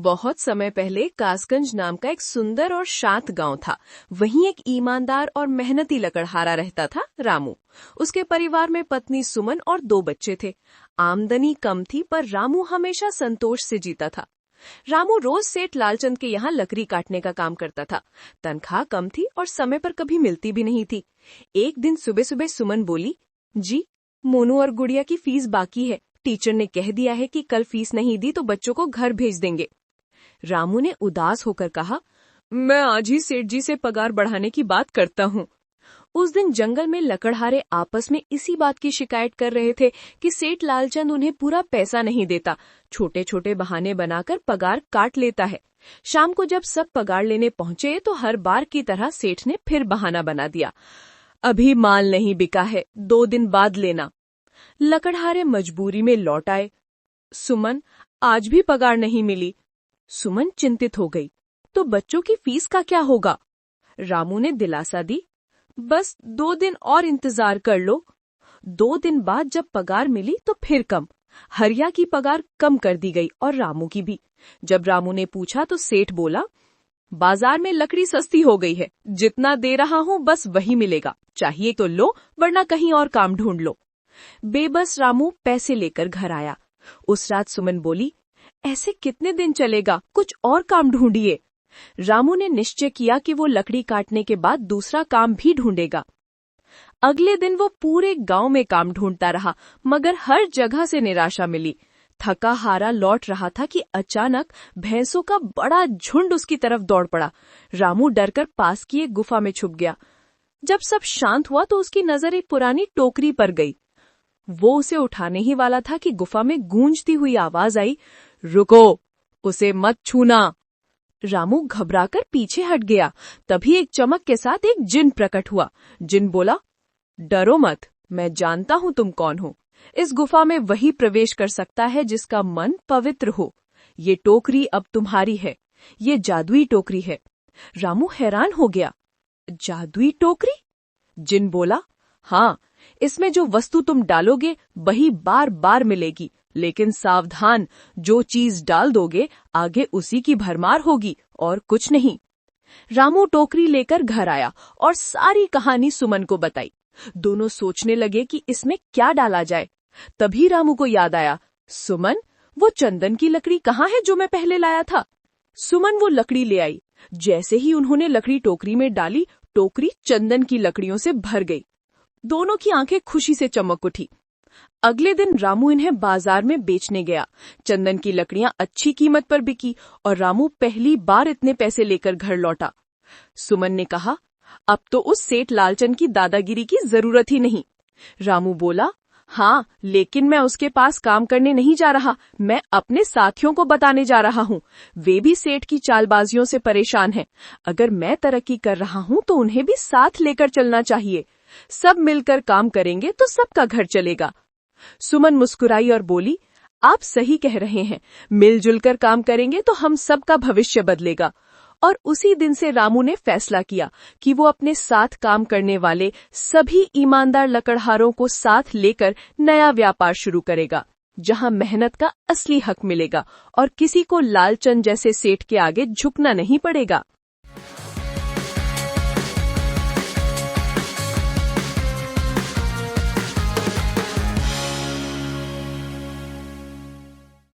बहुत समय पहले कासगंज नाम का एक सुंदर और शांत गांव था। वहीं एक ईमानदार और मेहनती लकड़हारा रहता था, रामू। उसके परिवार में पत्नी सुमन और 2 बच्चे थे। आमदनी कम थी, पर रामू हमेशा संतोष से जीता था। रामू रोज सेठ लालचंद के यहाँ लकड़ी काटने का काम करता था। तनख्वाह कम थी और समय पर कभी मिलती भी नहीं थी। एक दिन सुबह सुबह सुमन बोली, जी, मोनू और गुड़िया की फीस बाकी है। टीचर ने कह दिया है कि कल फीस नहीं दी तो बच्चों को घर भेज देंगे। रामू ने उदास होकर कहा, मैं आज ही सेठ जी से पगार बढ़ाने की बात करता हूँ। उस दिन जंगल में लकड़हारे आपस में इसी बात की शिकायत कर रहे थे कि सेठ लालचंद उन्हें पूरा पैसा नहीं देता, छोटे छोटे बहाने बनाकर पगार काट लेता है। शाम को जब सब पगार लेने पहुंचे तो हर बार की तरह सेठ ने फिर बहाना बना दिया, अभी माल नहीं बिका है, 2 दिन बाद लेना। लकड़हारे मजबूरी में लौट आए। सुमन, आज भी पगार नहीं मिली। सुमन चिंतित हो गई, तो बच्चों की फीस का क्या होगा? रामू ने दिलासा दी, बस 2 दिन और इंतजार कर लो। 2 दिन बाद जब पगार मिली तो फिर कम। हरिया की पगार कम कर दी गई और रामू की भी। जब रामू ने पूछा तो सेठ बोला, बाजार में लकड़ी सस्ती हो गई है, जितना दे रहा हूँ बस वही मिलेगा, चाहिए तो लो वरना कहीं और काम ढूंढ लो। बेबस रामू पैसे लेकर घर आया। उस रात सुमन बोली, ऐसे कितने दिन चलेगा, कुछ और काम ढूंढिए। रामू ने निश्चय किया कि वो लकड़ी काटने के बाद दूसरा काम भी ढूंढेगा। अगले दिन वो पूरे गांव में काम ढूंढता रहा, मगर हर जगह से निराशा मिली। थका हारा लौट रहा था कि अचानक भैंसों का बड़ा झुंड उसकी तरफ दौड़ पड़ा। रामू डरकर पास की एक गुफा में छुप गया। जब सब शांत हुआ तो उसकी नजर एक पुरानी टोकरी पर गई। वो उसे उठाने ही वाला था कि गुफा में गूंजती हुई आवाज आई, रुको, उसे मत छूना। रामू घबराकर पीछे हट गया। तभी एक चमक के साथ एक जिन प्रकट हुआ। जिन बोला, डरो मत, मैं जानता हूँ तुम कौन हो। इस गुफा में वही प्रवेश कर सकता है जिसका मन पवित्र हो। ये टोकरी अब तुम्हारी है। ये जादुई टोकरी है। रामू हैरान हो गया, जादुई टोकरी? जिन बोला, हाँ, इसमें जो वस्तु तुम डालोगे वही बार बार मिलेगी, लेकिन सावधान, जो चीज डाल दोगे आगे उसी की भरमार होगी और कुछ नहीं। रामू टोकरी लेकर घर आया और सारी कहानी सुमन को बताई। दोनों सोचने लगे कि इसमें क्या डाला जाए। तभी रामू को याद आया, सुमन, वो चंदन की लकड़ी कहाँ है जो मैं पहले लाया था? सुमन वो लकड़ी ले आई। जैसे ही उन्होंने लकड़ी टोकरी में डाली, टोकरी चंदन की लकड़ियों से भर गई। दोनों की आंखें खुशी से चमक उठी। अगले दिन रामू इन्हें बाजार में बेचने गया। चंदन की लकड़ियां अच्छी कीमत पर बिकी और रामू पहली बार इतने पैसे लेकर घर लौटा। सुमन ने कहा, अब तो उस सेठ लालचंद की दादागिरी की जरूरत ही नहीं। रामू बोला, हाँ, लेकिन मैं उसके पास काम करने नहीं जा रहा, मैं अपने साथियों को बताने जा रहा हूँ। वे भी सेठ की चालबाजियों से परेशान हैं। अगर मैं तरक्की कर रहा हूँ तो उन्हें भी साथ लेकर चलना चाहिए। सब मिलकर काम करेंगे तो सबका घर चलेगा। सुमन मुस्कुराई और बोली, आप सही कह रहे हैं, मिलजुल कर काम करेंगे तो हम सबका भविष्य बदलेगा। और उसी दिन से रामू ने फैसला किया कि वो अपने साथ काम करने वाले सभी ईमानदार लकड़हारों को साथ लेकर नया व्यापार शुरू करेगा, जहां मेहनत का असली हक मिलेगा और किसी को लालचंद जैसे सेठ के आगे झुकना नहीं पड़ेगा।